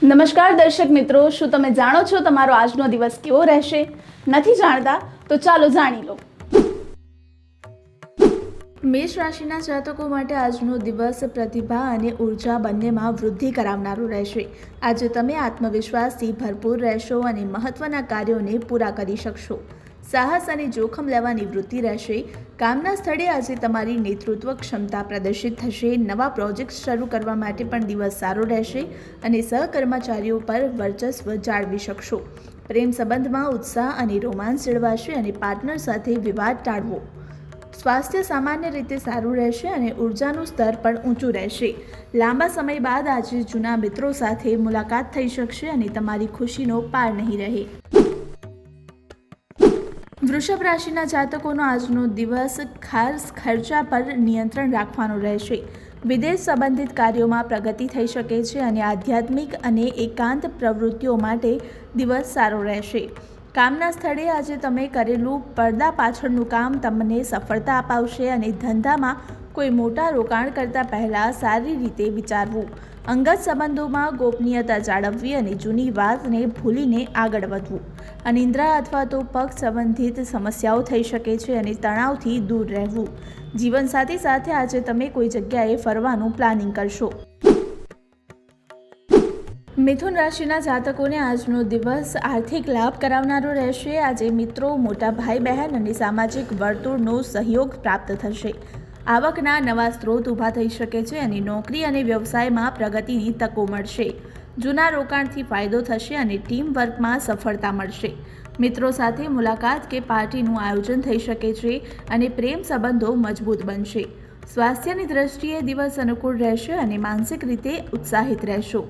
નમસ્કાર દર્શક મિત્રો, શું તમે જાણો છો તમારો આજનો દિવસ કેવો રહેશે? નથી જાણતા તો ચાલો જાણી લો. મેષ રાશિના જાતકો માટે આજનો દિવસ પ્રતિભા અને ઉર્જા બંનેમાં વૃદ્ધિ કરાવનારો રહેશે. આજે તમે આત્મવિશ્વાસથી ભરપૂર રહેશો અને મહત્વના કાર્યોને પૂરા કરી શકશો. સાહસ અને જોખમ લેવાની વૃત્તિ રહેશે. કામના સ્થળે આજે તમારી નેતૃત્વ ક્ષમતા પ્રદર્શિત થશે. નવા પ્રોજેક્ટ શરૂ કરવા માટે પણ દિવસ સારો રહેશે અને સહકર્મચારીઓ પર વર્ચસ્વ જાળવી શકશો. પ્રેમ સંબંધમાં ઉત્સાહ અને રોમાંસ જળવાશે અને પાર્ટનર સાથે વિવાદ ટાળવો. સ્વાસ્થ્ય સામાન્ય રીતે સારું રહેશે અને ઉર્જાનું સ્તર પણ ઊંચું રહેશે. લાંબા સમય બાદ આજે જૂના મિત્રો સાથે મુલાકાત થઈ શકશે અને તમારી ખુશીનો પાર નહીં રહે. વૃષભ રાશિના જાતકોનો આજનો દિવસ ખાસ ખર્ચા પર નિયંત્રણ રાખવાનો રહેશે. વિદેશ સંબંધિત કાર્યોમાં પ્રગતિ થઈ શકે છે અને આધ્યાત્મિક અને એકાંત પ્રવૃત્તિઓ માટે દિવસ સારો રહેશે. કામના સ્થળે આજે તમે કરેલું પડદા પાછળનું કામ તમને સફળતા અપાવશે અને ધંધામાં કોઈ મોટા રોકાણ કરતા પહેલાં સારી રીતે વિચારવું. અંગત સંબંધોમાં ગોપનીયતા જાળવવી અને જૂની વાતને ભૂલીને આગળ વધવું. અનિદ્રા અથવા તો પગ સંબંધિત સમસ્યાઓ થઈ શકે છે અને તણાવથી દૂર રહેવું. જીવનસાથી સાથે આજે તમે કોઈ જગ્યાએ ફરવાનું પ્લાનિંગ કરશો. મિથુન રાશિના જાતકોને આજનો દિવસ આર્થિક લાભ કરાવનારો રહેશે. આજે મિત્રો, મોટા ભાઈ બહેન અને સામાજિક વર્તુળનો સહયોગ પ્રાપ્ત થશે. આવકના નવા સ્ત્રોત ઊભા થઈ શકે છે અને નોકરી અને વ્યવસાયમાં પ્રગતિની તકો મળશે. જૂના રોકાણથી ફાયદો થશે અને ટીમ વર્કમાં સફળતા મળશે. મિત્રો સાથે મુલાકાત કે પાર્ટીનું આયોજન થઈ શકે છે અને પ્રેમ સંબંધો મજબૂત બનશે. સ્વાસ્થ્યની દ્રષ્ટિએ દિવસ અનુકૂળ રહેશે અને માનસિક રીતે ઉત્સાહિત રહેશો.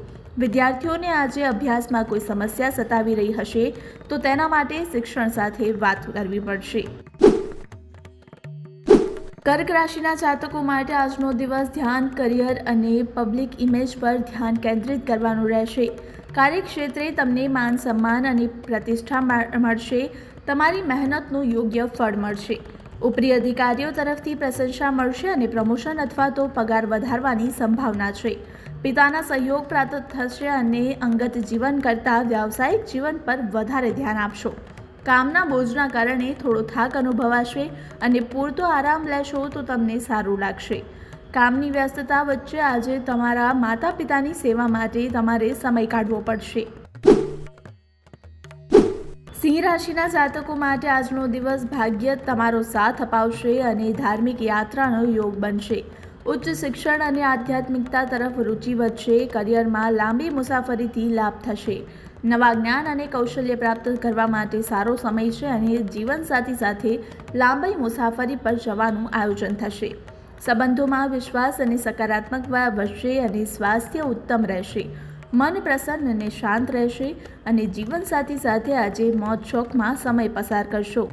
વિદ્યાર્થીઓને આજે અભ્યાસમાં કોઈ સમસ્યા સતાવી રહી હશે તો તેના માટે શિક્ષણ સાથે વાત કરવી પડશે. કર્ક રાશિના જાતકો માટે આજનો દિવસ ધ્યાન, કરિયર અને પબ્લિક ઇમેજ પર ધ્યાન કેન્દ્રિત કરવાનું રહેશે. કાર્યક્ષેત્રે તમને માન સન્માન અને પ્રતિષ્ઠા મળશે. તમારી મહેનતનું યોગ્ય ફળ મળશે. ઉપરી અધિકારીઓ તરફથી પ્રશંસા મળશે અને પ્રમોશન અથવા તો પગાર વધારવાની સંભાવના છે. પિતાના સહયોગ પ્રાપ્ત થશે અને અંગત જીવન કરતાં વ્યાવસાયિક જીવન પર વધારે ધ્યાન આપશો. કામના બોજના કારણે થોડો થાક અનુભવાશે અને પૂરતો આરામ લેશો તો તમને સારું લાગશે. કામની વ્યસ્તતા વચ્ચે આજે તમારા માતા પિતાની સેવા માટે તમારે સમય કાઢવો પડશે. સિંહ રાશિના જાતકો માટે આજનો દિવસ ભાગ્ય તમારો સાથ અપાવશે અને ધાર્મિક યાત્રાનો યોગ બનશે. ઉચ્ચ શિક્ષણ અને આધ્યાત્મિકતા તરફ રુચિ વધશે. કરિયરમાં લાંબી મુસાફરીથી લાભ થશે. નવા જ્ઞાન અને કૌશલ્ય પ્રાપ્ત કરવા માટે સારો સમય છે અને જીવનસાથી સાથે લાંબી મુસાફરી પર જવાનું આયોજન થશે. સંબંધોમાં વિશ્વાસ અને સકારાત્મકતા વધશે અને સ્વાસ્થ્ય ઉત્તમ રહેશે. મન પ્રસન્ન અને શાંત રહેશે અને જીવનસાથી સાથે આજે મોજ શોખમાં સમય પસાર કરશો.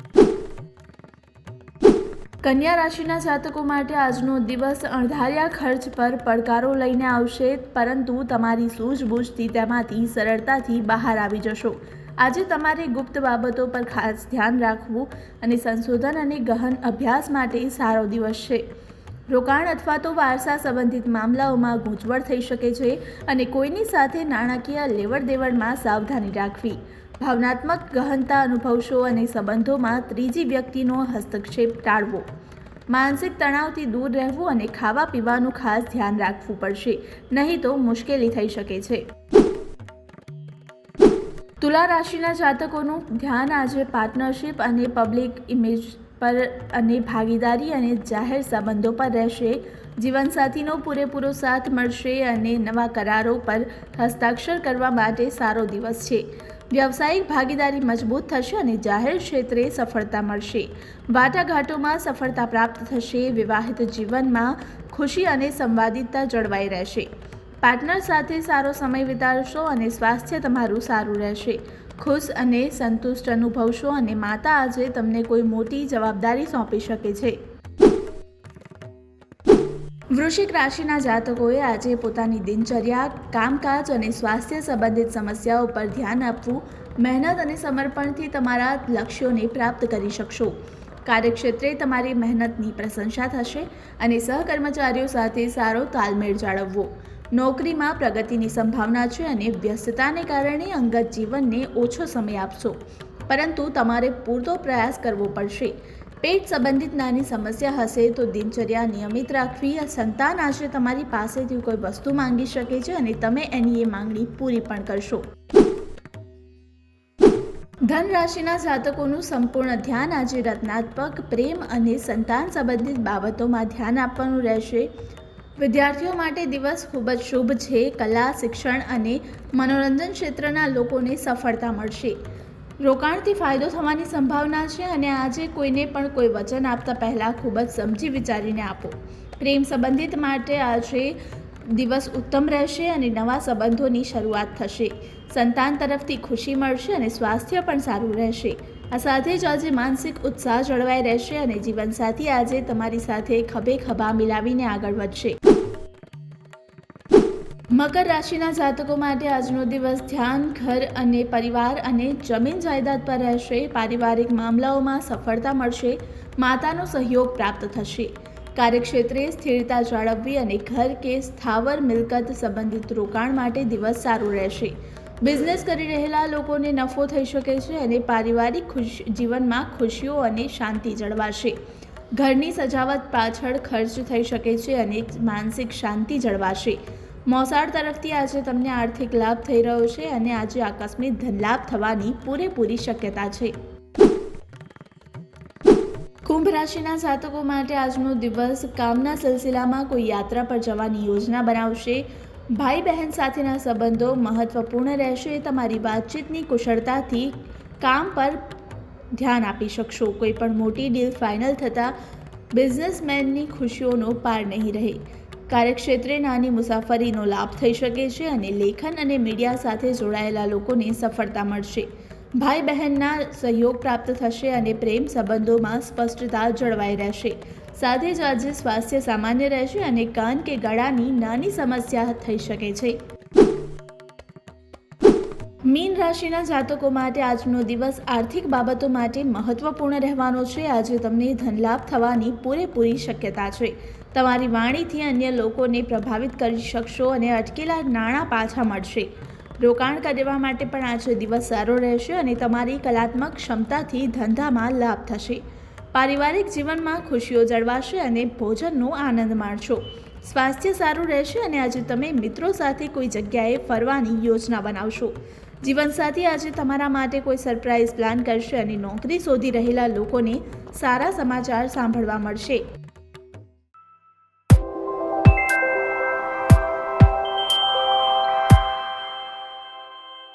કન્યા રાશિના જાતકો માટે આજનો દિવસ અણધાર્યા ખર્ચ પર પડકારો લઈને આવશે, પરંતુ તમારી સૂઝબૂછથી તેમાંથી સરળતાથી બહાર આવી જશો. આજે તમારે ગુપ્ત બાબતો પર ખાસ ધ્યાન રાખવું અને સંશોધન અને ગહન અભ્યાસ માટે સારો દિવસ છે. રોકાણ અથવા તો વારસા સંબંધિત મામલાઓમાં ગૂંચવણ થઈ શકે છે અને કોઈની સાથે નાણાકીય લેવડ દેવડમાં સાવધાની રાખવી. ભાવનાત્મક ગહનતા અનુભવશો અને સંબંધોમાં ત્રીજી વ્યક્તિનો હસ્તક્ષેપ ટાળવો. માનસિક તણાવથી દૂર રહેવું અને ખાવા પીવાનું ખાસ ધ્યાન રાખવું પડશે, નહીં તો મુશ્કેલી થઈ શકે છે. તુલા રાશિના જાતકોનું ધ્યાન આજે પાર્ટનરશિપ અને પબ્લિક ઇમેજ પર અને ભાગીદારી અને જાહેર સંબંધો પર રહેશે. જીવનસાથીનો પૂરેપૂરો સાથ મળશે અને નવા કરારો પર હસ્તાક્ષર કરવા માટે સારો દિવસ છે. વ્યવસાયિક ભાગીદારી મજબૂત થશે અને જાહેર ક્ષેત્રે સફળતા મળશે. વાટાઘાટોમાં સફળતા પ્રાપ્ત થશે. વિવાહિત જીવનમાં ખુશી અને સંવાદિતા જળવાઈ રહેશે. પાર્ટનર સાથે સારો સમય વિતાવશો અને સ્વાસ્થ્ય તમારું સારું રહેશે. ખુશ અને સંતુષ્ટ અનુભવશો અને માતા આજે તમને કોઈ મોટી જવાબદારી સોંપી શકે છે. વૃશ્ચિક રાશિના જાતકોએ આજે પોતાની દિનચર્યા, કામકાજ અને સ્વાસ્થ્ય સંબંધિત સમસ્યાઓ પર ધ્યાન આપવું. મહેનત અને સમર્પણથી તમારા લક્ષ્યોને પ્રાપ્ત કરી શકશો. કાર્યક્ષેત્રે તમારી મહેનતની પ્રશંસા થશે અને સહકર્મચારીઓ સાથે સારો તાલમેળ જાળવવો. નોકરીમાં પ્રગતિની સંભાવના છે અને વ્યસ્તતાને કારણે અંગત જીવનને ઓછો સમય આપશો, પરંતુ તમારે પૂરતો પ્રયાસ કરવો પડશે. પેટ સંબંધિત નાની સમસ્યા હશે તો દિનચર્યા નિયમિત રાખવી. સંતાન આજે તમારી પાસેથી કોઈ વસ્તુ માંગી શકે છે અને તમે એની એ માંગણી પૂરી પણ કરશો. ધન રાશિના જાતકોનું સંપૂર્ણ ધ્યાન આજે રચનાત્મક, પ્રેમ અને સંતાન સંબંધિત બાબતોમાં ધ્યાન આપવાનું રહેશે. વિદ્યાર્થીઓ માટે દિવસ ખૂબ જ શુભ છે. કલા, શિક્ષણ અને મનોરંજન ક્ષેત્રના લોકોને સફળતા મળશે. રોકાણથી ફાયદો થવાની સંભાવના છે અને આજે કોઈને પણ કોઈ વચન આપતા પહેલાં ખૂબ જ સમજી વિચારીને આપો. પ્રેમ સંબંધિત માટે આજે દિવસ ઉત્તમ રહેશે અને નવા સંબંધોની શરૂઆત થશે. સંતાન તરફથી ખુશી મળશે અને સ્વાસ્થ્ય પણ સારું રહેશે. આ સાથે જ આજે માનસિક ઉત્સાહ જળવાઈ રહેશે અને જીવનસાથી આજે તમારી સાથે ખભે ખભા મિલાવીને આગળ વધશે. મકર રાશિના જાતકો માટે આજનો દિવસ ધ્યાન, ઘર અને પરિવાર અને જમીન જાયદાદ પર રહેશે. પારિવારિક મામલાઓમાં સફળતા મળશે. માતાનો સહયોગ પ્રાપ્ત થશે. કાર્યક્ષેત્રે સ્થિરતા જાળવવી અને ઘર કે સ્થાવર મિલકત સંબંધિત રોકાણ માટે દિવસ સારું રહેશે. બિઝનેસ કરી રહેલા લોકોને નફો થઈ શકે છે અને પારિવારિક જીવનમાં ખુશીઓ અને શાંતિ જળવાશે. ઘરની સજાવટ પાછળ ખર્ચ થઈ શકે છે અને માનસિક શાંતિ જળવાશે. મોસાળ તરફથી આજે તમને આર્થિક લાભ થઈ રહ્યો છે અને આજે આકસ્મિક ધનલાભ થવાની પૂરેપૂરી શક્યતા છે. કુંભ રાશિના જાતકો માટે આજનો દિવસ કામના સિલસિલામાં કોઈ યાત્રા પર જવાની યોજના બનાવશે. ભાઈ બહેન સાથેના સંબંધો મહત્વપૂર્ણ રહેશે. તમારી વાતચીતની કુશળતાથી કામ પર ધ્યાન આપી શકશો. કોઈ પણ મોટી ડીલ ફાઇનલ થતાં બિઝનેસમેનની ખુશીઓનો પાર નહીં રહે. કાર્યક્ષેત્રે નાની મુસાફરીનો લાભ થઈ શકે છે અને લેખન અને મીડિયા સાથે જોડાયેલા લોકોને સફળતા મળશે. ભાઈ બહેનના સહયોગ પ્રાપ્ત થશે અને પ્રેમ સંબંધોમાં સ્પષ્ટતા જળવાઈ રહેશે. સાથે જ આજે સ્વાસ્થ્ય સામાન્ય રહેશે અને કાન કે ગળાની નાની સમસ્યા થઈ શકે છે. મીન રાશિના જાતકો માટે આજનો દિવસ આર્થિક બાબતો માટે મહત્વપૂર્ણ રહેવાનો છે. આજે તમને ધનલાભ થવાની પૂરેપૂરી શક્યતા છે. તમારી વાણીથી અન્ય લોકોને પ્રભાવિત કરી શકશો અને અટકેલા નાણાં પાછા મળશે. રોકાણ કરવા માટે પણ આજે દિવસ સારો રહેશે અને તમારી કલાત્મક ક્ષમતાથી ધંધામાં લાભ થશે. પારિવારિક જીવનમાં ખુશીઓ જળવાશે અને ભોજનનો આનંદ માણશો. સ્વાસ્થ્ય સારું રહેશે અને આજે તમે મિત્રો સાથે કોઈ જગ્યાએ ફરવાની યોજના બનાવશો. જીવનસાથી આજે તમારા માટે કોઈ સરપ્રાઇઝ પ્લાન કરશે અને નોકરી શોધી રહેલા લોકોને સારા સમાચાર સાંભળવા મળશે.